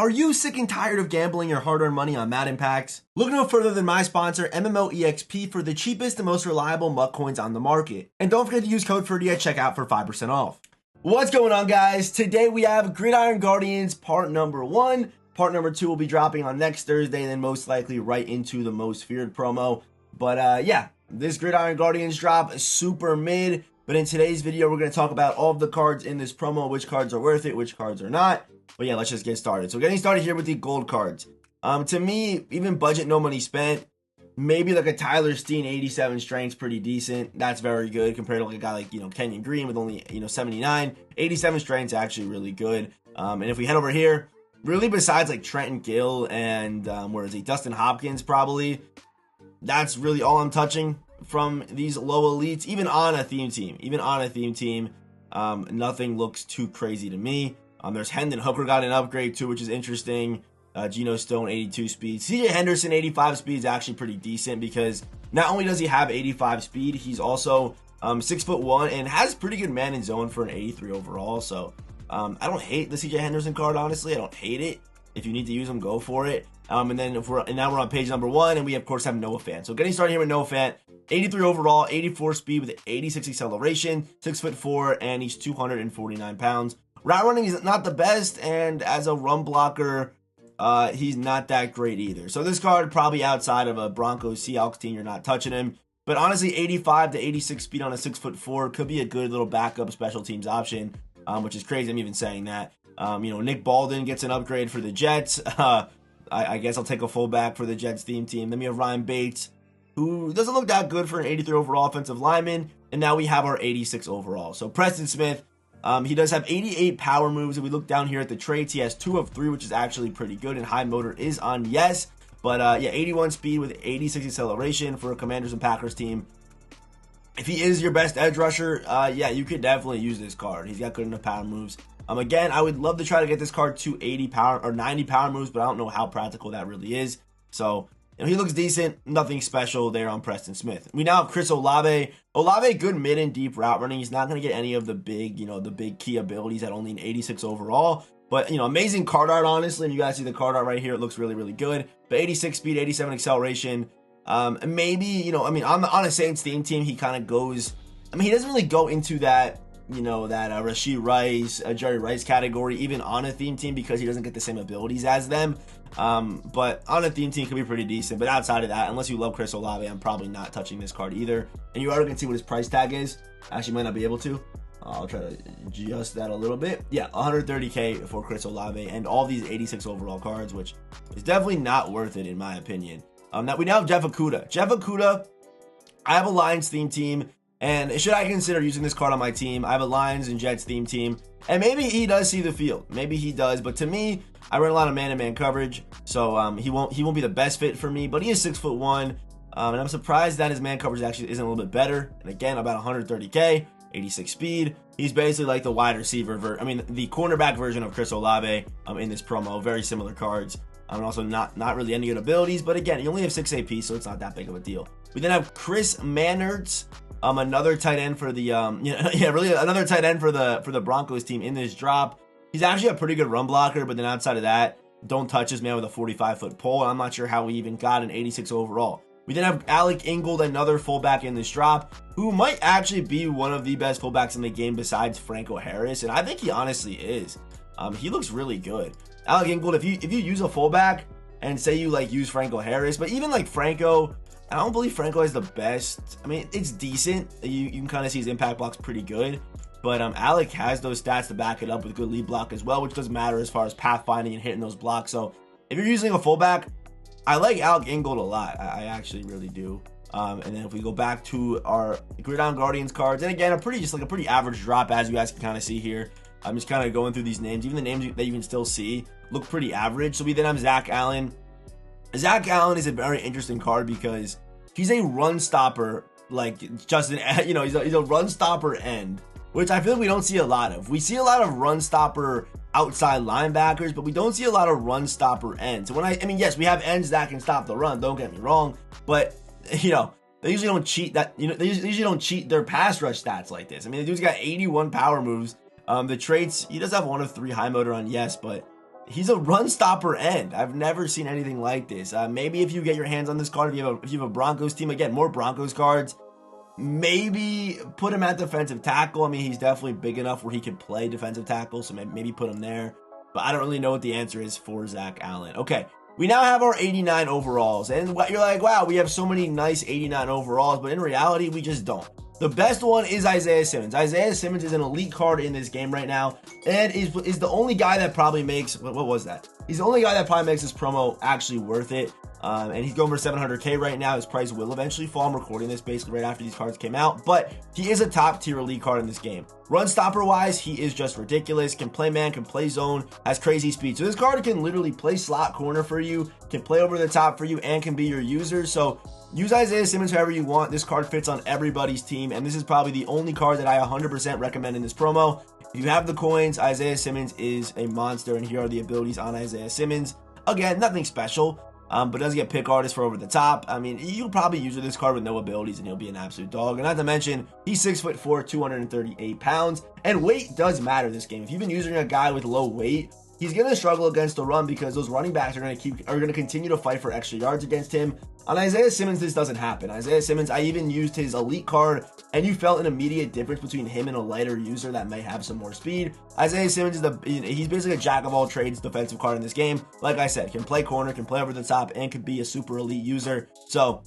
Are you sick and tired of gambling your hard-earned money on Madden packs? Look no further than my sponsor, MMOEXP, for the cheapest and most reliable MUT coins on the market. And don't forget to use code Ferdy at checkout for 5% off. What's going on, guys? Today we have Gridiron Guardians part number 1. Part number 2 will be dropping on next Thursday, and then most likely right into the Most Feared promo. But yeah, this Gridiron Guardians drop is super mid. But in today's video, we're going to talk about all of the cards in this promo, which cards are worth it, which cards are not. But yeah, let's just get started. So getting started here with the gold cards. To me, even budget, no money spent, maybe like a Tyler Steen 87 strength's pretty decent. That's very good compared to like a guy like, Kenyon Green with only, 79. 87 strength's actually really good. And if we head over here, really besides like Trenton Gill and where is he? Dustin Hopkins probably. That's really all I'm touching from these low elites, even on a theme team. Nothing looks too crazy to me. There's Hendon Hooker got an upgrade too, which is interesting. Geno Stone 82 speed. CJ Henderson 85 speed is actually pretty decent because not only does he have 85 speed, he's also 6'1" and has pretty good man in zone for an 83 overall. So I don't hate the CJ Henderson card, honestly. I don't hate it. If you need to use them, go for it. And then now we're on page number 1, and we of course have Noah Fant. So getting started here with Noah Fant, 83 overall, 84 speed with 86 acceleration, 6'4", and he's 249 pounds. Route running is not the best, and as a run blocker, he's not that great either. So this card, probably outside of a Broncos Seahawks team, you're not touching him. But honestly, 85 to 86 speed on a 6'4" could be a good little backup special teams option, which is crazy I'm even saying that. Nick Baldwin gets an upgrade for the Jets. I guess I'll take a fullback for the Jets theme team. Then we have Ryan Bates, who doesn't look that good for an 83 overall offensive lineman. And now we have our 86 overall. So Preston Smith, he does have 88 power moves. If we look down here at the traits, he has 2 of 3, which is actually pretty good. And high motor is on yes. But yeah, 81 speed with 86 acceleration for a Commanders and Packers team. If he is your best edge rusher, yeah, you could definitely use this card. He's got good enough power moves. Again, I would love to try to get this card to 80 power or 90 power moves, but I don't know how practical that really is. So, he looks decent. Nothing special there on Preston Smith. We now have Chris Olave. Olave, good mid and deep route running. He's not going to get any of the big, the big key abilities at only an 86 overall. But, amazing card art, honestly. And you guys see the card art right here. It looks really, really good. But 86 speed, 87 acceleration. Maybe, on a Saints theme team, he kind of goes, he doesn't really go into that, that Rashee Rice, Jerry Rice category, even on a theme team, because he doesn't get the same abilities as them. But on a theme team could be pretty decent. But outside of that, unless you love Chris Olave, I'm probably not touching this card either. And you already can see what his price tag is. Actually, might not be able to. I'll try to adjust that a little bit. Yeah, 130K for Chris Olave and all these 86 overall cards, which is definitely not worth it in my opinion. Now we now have Jeff Okudah. Jeff Okudah, I have a Lions theme team. And should I consider using this card on my team? I have a Lions and Jets theme team. And maybe he does see the field. Maybe he does. But to me, I run a lot of man-to-man coverage. So he won't be the best fit for me. But he is 6'1". And I'm surprised that his man coverage actually isn't a little bit better. And again, about 130K, 86 speed. He's basically like the wide receiver, the cornerback version of Chris Olave in this promo. Very similar cards. And also not really any good abilities. But again, you only have 6 AP, so it's not that big of a deal. We then have Chris Manhertz. Another tight end for the another tight end for the Broncos team in this drop. He's actually a pretty good run blocker, but then outside of that, don't touch this man with a 45-foot pole. I'm not sure how we even got an 86 overall. We then have Alec Ingold, another fullback in this drop, who might actually be one of the best fullbacks in the game besides Franco Harris, and I think he honestly is. He looks really good. Alec Ingold, if you use a fullback and say you use Franco Harris, but even Franco, I don't believe Franco is the best. It's decent. You can kind of see his impact block's pretty good. But Alec has those stats to back it up with good lead block as well, which doesn't matter as far as pathfinding and hitting those blocks. So if you're using a fullback, I like Alec Ingold a lot. I actually really do. And then if we go back to our Gridiron Guardians cards, and again, a pretty average drop, as you guys can kind of see here. I'm just kind of going through these names. Even the names that you can still see look pretty average. So we then have Zach Allen. Zach Allen is a very interesting card because he's a run stopper, he's a run stopper end, which I feel like we don't see a lot of. We see a lot of run stopper outside linebackers, but we don't see a lot of run stopper ends. And yes, we have ends that can stop the run, don't get me wrong, but they usually don't cheat they usually don't cheat their pass rush stats like this. The dude's got 81 power moves. The traits, he does have 1 of 3 high motor on yes, but he's a run stopper end. I've never seen anything like this. Maybe if you get your hands on this card, if you have a Broncos team, again, more Broncos cards, maybe put him at defensive tackle. I mean, he's definitely big enough where he can play defensive tackle, so maybe put him there. But I don't really know what the answer is for Zach Allen. Okay, we now have our 89 overalls. And you're like, wow, we have so many nice 89 overalls, but in reality, we just don't. The best one is Isaiah Simmons. Isaiah Simmons is an elite card in this game right now, and is the only guy that probably makes, what was that? He's the only guy that probably makes this promo actually worth it. And he's going for 700K right now. His price will eventually fall. I'm recording this basically right after these cards came out, but he is a top tier elite card in this game. Run stopper wise, he is just ridiculous. Can play man, can play zone, has crazy speed. So this card can literally play slot corner for you, can play over the top for you, and can be your user. So use Isaiah Simmons however you want. This card fits on everybody's team, and this is probably the only card that I 100% recommend in this promo. If you have the coins, Isaiah Simmons is a monster, and here are the abilities on Isaiah Simmons. Again, nothing special. But does get pick artist for over the top. I mean, you'll probably use this card with no abilities and he'll be an absolute dog. And not to mention, he's 6'4", 238 pounds. And weight does matter this game. If you've been using a guy with low weight, he's going to struggle against the run because those running backs are going to continue to fight for extra yards against him. On Isaiah Simmons, this doesn't happen. Isaiah Simmons, I even used his elite card, and you felt an immediate difference between him and a lighter user that may have some more speed. Isaiah Simmons he's basically a jack of all trades defensive card in this game. Like I said, can play corner, can play over the top, and can be a super elite user. So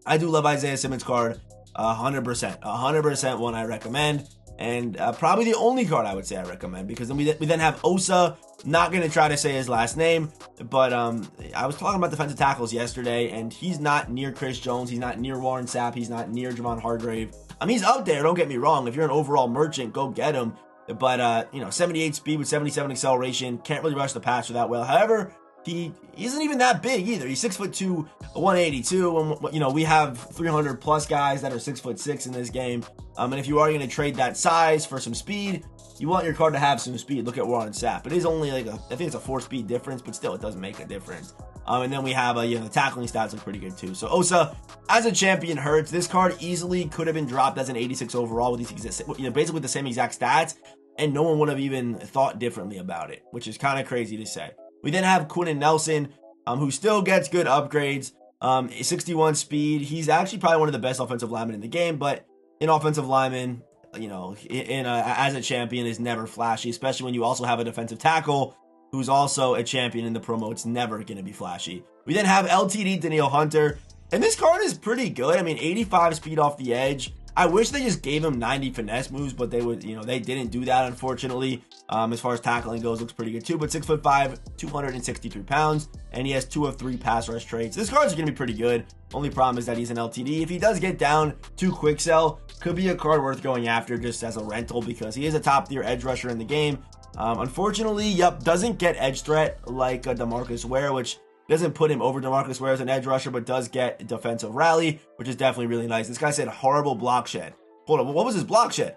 I do love Isaiah Simmons card 100%. One I recommend. And probably the only card I would say I recommend, because then we then have Osa. Not going to try to say his last name, but I was talking about defensive tackles yesterday, and he's not near Chris Jones. He's not near Warren Sapp. He's not near Javon Hargrave. I mean, he's up there, don't get me wrong. If you're an overall merchant, go get him. But, 78 speed with 77 acceleration. Can't really rush the passer that well. However, he isn't even that big either. He's 6'2", 182. And, we have 300 plus guys that are 6'6" in this game. And if you are going to trade that size for some speed, you want your card to have some speed. Look at Warren Sapp. It is only I think it's a 4-speed difference, but still, it doesn't make a difference. And then we have, the tackling stats look pretty good too. So Osa, as a champion, hurts. This card easily could have been dropped as an 86 overall with these basically the same exact stats, and no one would have even thought differently about it, which is kind of crazy to say. We then have Quentin Nelson, who still gets good upgrades. 61 speed. He's actually probably one of the best offensive linemen in the game, but an offensive lineman, as a champion is never flashy, especially when you also have a defensive tackle who's also a champion in the promo. It's never going to be flashy. We then have LTD Danielle Hunter, and this card is pretty good. I mean, 85 speed off the edge. I wish they just gave him 90 finesse moves, but they didn't do that, unfortunately. As far as tackling goes, looks pretty good too. But 6'5", 263 pounds, and he has 2 of 3 pass rush traits. This card's going to be pretty good. Only problem is that he's an LTD. If he does get down to quick sell, could be a card worth going after just as a rental, because he is a top tier edge rusher in the game. Unfortunately, doesn't get edge threat like DeMarcus Ware, which doesn't put him over DeMarcus Ware as an edge rusher, but does get defensive rally, which is definitely really nice. This guy said horrible block shed. Hold on, what was his block shed?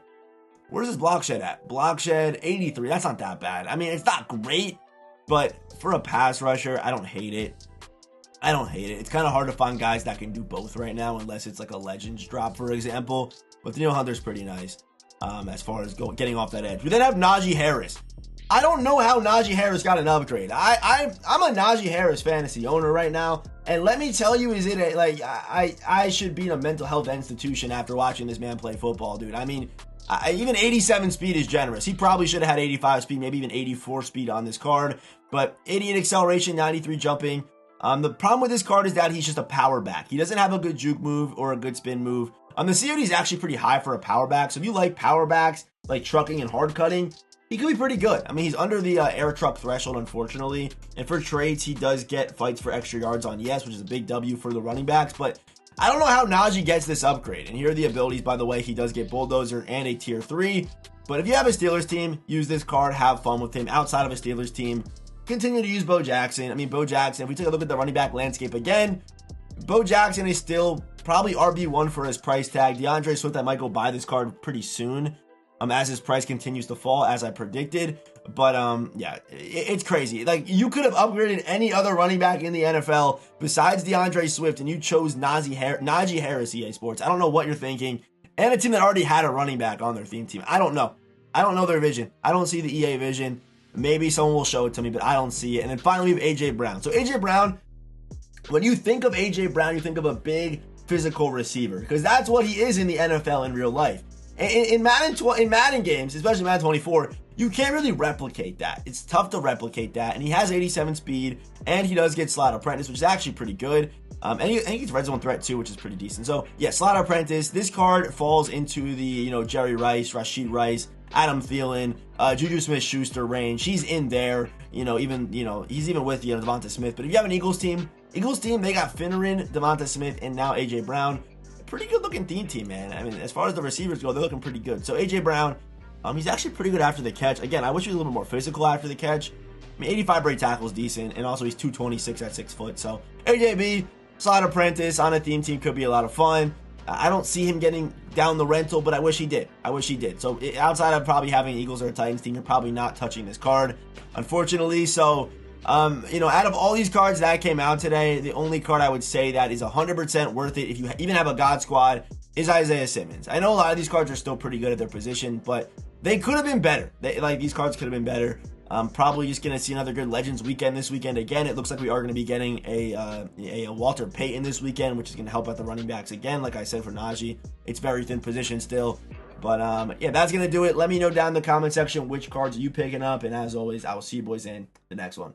Where's his block shed at? Block shed 83. That's not that bad. I mean, it's not great, but for a pass rusher, I don't hate it. It's kind of hard to find guys that can do both right now, unless it's like a Legends drop, for example. But Danielle Hunter's pretty nice as far as getting off that edge. We then have Najee Harris. I don't know how Najee Harris got an upgrade. I'm a Najee Harris fantasy owner right now, and let me tell you, I should be in a mental health institution after watching this man play football, dude. I mean, even 87 speed is generous. He probably should have had 85 speed, maybe even 84 speed on this card, but 88 acceleration, 93 jumping. The problem with this card is that he's just a power back. He doesn't have a good juke move or a good spin move. The COD is actually pretty high for a power back, so if you like power backs, like trucking and hard cutting, he could be pretty good. I mean, he's under the air truck threshold, unfortunately. And for trades, he does get fights for extra yards on yes, which is a big W for the running backs. But I don't know how Najee gets this upgrade. And here are the abilities, by the way. He does get Bulldozer and a tier 3. But if you have a Steelers team, use this card. Have fun with him. Outside of a Steelers team, continue to use Bo Jackson. I mean, Bo Jackson, if we take a look at the running back landscape again, Bo Jackson is still probably RB1 for his price tag. DeAndre Swift, I might go buy this card pretty soon. As his price continues to fall, as I predicted. But it's crazy. Like, you could have upgraded any other running back in the NFL besides DeAndre Swift, and you chose Najee Harris, EA Sports. I don't know what you're thinking. And a team that already had a running back on their theme team. I don't know. I don't know their vision. I don't see the EA vision. Maybe someone will show it to me, but I don't see it. And then finally, we have AJ Brown. So AJ Brown, when you think of AJ Brown, you think of a big physical receiver, because that's what he is in the NFL in real life. In Madden games, especially Madden 24, you can't really replicate that. It's tough to replicate that. And he has 87 speed, and he does get slot apprentice, which is actually pretty good. And I think he's red zone threat too, which is pretty decent. So yeah, slot apprentice. This card falls into the Jerry Rice, Rashid Rice, Adam Thielen, Juju Smith-Schuster range. He's in there. He's even with Devonta Smith. But if you have an Eagles team, they got Finneran, Devonta Smith, and now AJ Brown. Pretty good looking team, man. I mean, as far as the receivers go, they're looking pretty good. So AJ Brown, he's actually pretty good after the catch. Again, I wish he was a little bit more physical after the catch. I mean, 85 break tackle is decent, and also he's 226 at 6 foot. So AJB, slot apprentice on a team could be a lot of fun. I don't see him getting down the rental, but I wish he did. So outside of probably having Eagles or a Titans team, you're probably not touching this card, unfortunately. So, out of all these cards that came out today, the only card I would say that is 100% worth it, if you even have a God Squad, is Isaiah Simmons. I know a lot of these cards are still pretty good at their position, but they could have been better. These cards could have been better. Probably just going to see another good Legends weekend this weekend. Again, it looks like we are going to be getting a Walter Payton this weekend, which is going to help out the running backs again. Like I said, for Najee, it's very thin position still. But yeah, that's going to do it. Let me know down in the comment section which cards are you picking up. And as always, I will see you boys in the next one.